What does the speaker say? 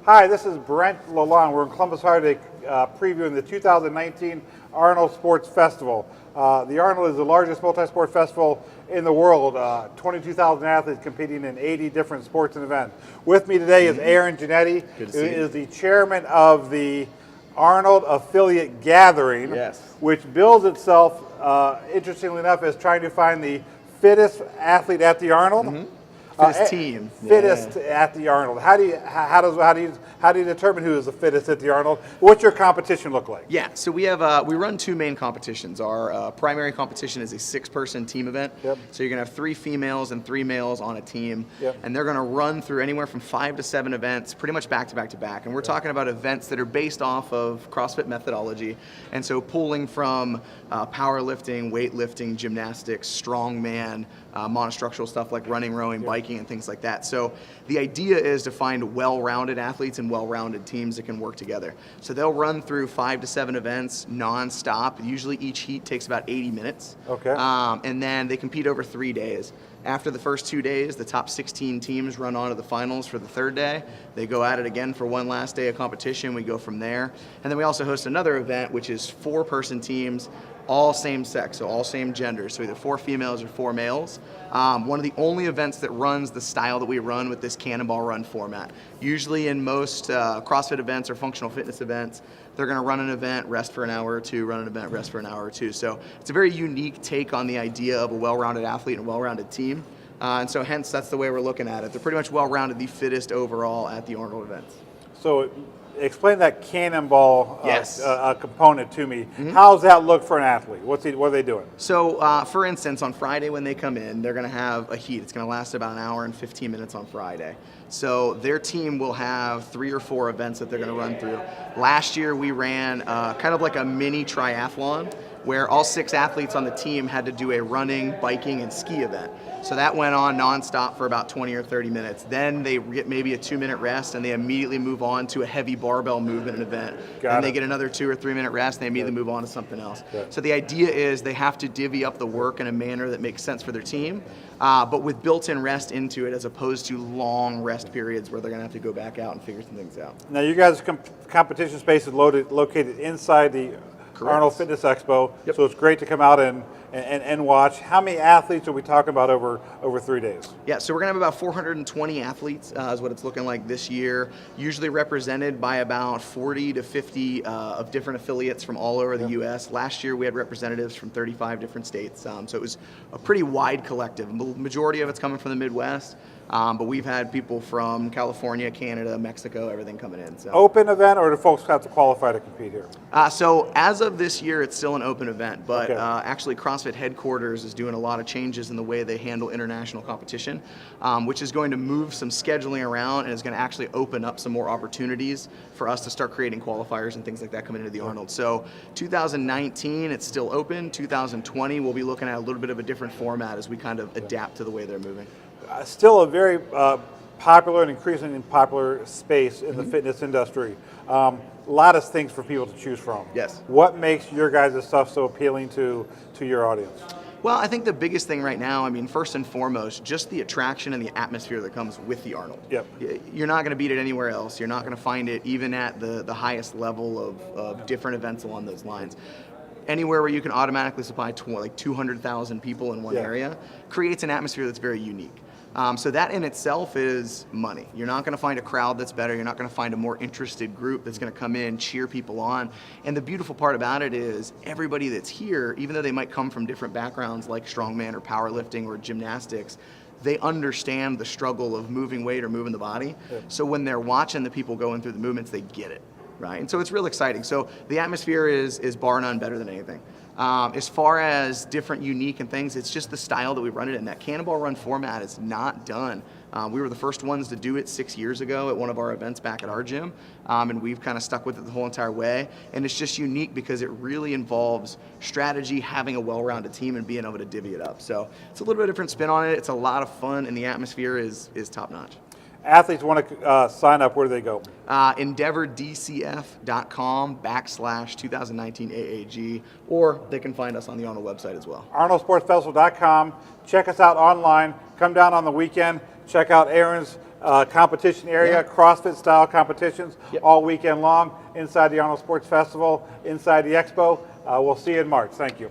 Hi, this is Brent Lalonde. We're in Columbus, Ohio today, previewing the 2019 Arnold Sports Festival. The Arnold is the largest multi-sport festival in the world. 22,000 athletes competing in 80 different sports and events. With me today is Aaron Giannetti, who is the chairman of the Arnold Affiliate Gathering, which bills itself, interestingly enough, as trying to find the fittest athlete at the Arnold. Fittest team. Fittest at the Arnold. How do you determine who is the fittest at the Arnold? What's your competition look like? Yeah, so we have we run two main competitions. Our primary competition is a 6-person team event. So you're gonna have 3 females and 3 males on a team, and they're gonna run through anywhere from 5 to 7 events, pretty much back to back to back. And we're talking about events that are based off of CrossFit methodology, and so pulling from powerlifting, weightlifting, gymnastics, strongman, monostructural stuff like running, rowing, biking, and things like that. So the idea is to find well-rounded athletes and well-rounded teams that can work together. So they'll run through 5 to 7 events non-stop. Usually each heat takes about 80 minutes. And then they compete over 3 days. After the first 2 days, the top 16 teams run on to the finals for the 3rd day. They go at it again for one last day of competition. We go from there. And then we also host another event, which is 4-person teams, all same sex, so all same gender, so either 4 females or 4 males. One of the only events that runs the style that we run with this Cannonball Run format. Usually in most CrossFit events or functional fitness events, they're gonna run an event, rest for an hour or two, run an event, rest for an hour or two. So it's a very unique take on the idea of a well-rounded athlete and a well-rounded team. And so hence, that's the way we're looking at it. They're pretty much well-rounded, the fittest overall at the Arnold events. So explain that cannonball component to me. How does that look for an athlete? What are they doing? So for instance, on Friday when they come in, they're gonna have a heat. It's gonna last about an hour and 15 minutes on Friday. So their team will have 3 or 4 events that they're gonna run through. Last year we ran kind of like a mini triathlon where all 6 athletes on the team had to do a running, biking, and ski event. So that went on nonstop for about 20 or 30 minutes. Then they get maybe a 2-minute rest and they immediately move on to a heavy barbell movement event. And they get another 2 or 3 minute rest and they immediately move on to something else. So the idea is they have to divvy up the work in a manner that makes sense for their team, but with built-in rest into it as opposed to long rest periods where they're gonna have to go back out and figure some things out. Now you guys' competition space is located inside the Arnold Fitness Expo, so it's great to come out and watch. How many athletes are we talking about over 3 days? Yeah, so we're gonna have about 420 athletes is what it's looking like this year, usually represented by about 40 to 50 of different affiliates from all over the US. Last year we had representatives from 35 different states, so it was a pretty wide collective. The majority of it's coming from the Midwest, but we've had people from California, Canada, Mexico, everything coming in. So. Open event, or do folks have to qualify to compete here? So as of this year, it's still an open event, but actually CrossFit headquarters is doing a lot of changes in the way they handle international competition, which is going to move some scheduling around and is going to actually open up some more opportunities for us to start creating qualifiers and things like that coming into the Arnold. So 2019, it's still open. 2020, we'll be looking at a little bit of a different format as we kind of adapt to the way they're moving. Still a very popular and increasingly popular space in the fitness industry. A lot of things for people to choose from. What makes your guys' stuff so appealing to your audience? Well, I think the biggest thing right now, I mean, first and foremost, just the attraction and the atmosphere that comes with the Arnold. You're not going to beat it anywhere else. You're not going to find it even at the highest level of different events along those lines. Anywhere where you can automatically supply like 200,000 people in one area creates an atmosphere that's very unique. So that in itself is money. You're not going to find a crowd that's better. You're not going to find a more interested group that's going to come in, cheer people on. And the beautiful part about it is everybody that's here, even though they might come from different backgrounds like strongman or powerlifting or gymnastics, they understand the struggle of moving weight or moving the body. So when they're watching the people going through the movements, they get it, right? And so it's real exciting. So the atmosphere is bar none better than anything. As far as different unique and things, it's just the style that we run it in. That Cannonball Run format is not done. We were the first ones to do it 6 years ago at one of our events back at our gym, and we've kind of stuck with it the whole entire way. And it's just unique because it really involves strategy, having a well-rounded team, and being able to divvy it up. So it's a little bit different spin on it. It's a lot of fun, and the atmosphere is top-notch. Athletes want to sign up, where do they go? EndeavorDCF.com/2019 AAG, or they can find us on the Arnold website as well. ArnoldSportsFestival.com. Check us out online. Come down on the weekend. Check out Aaron's competition area, CrossFit style competitions all weekend long inside the Arnold Sports Festival, inside the Expo. We'll see you in March. Thank you.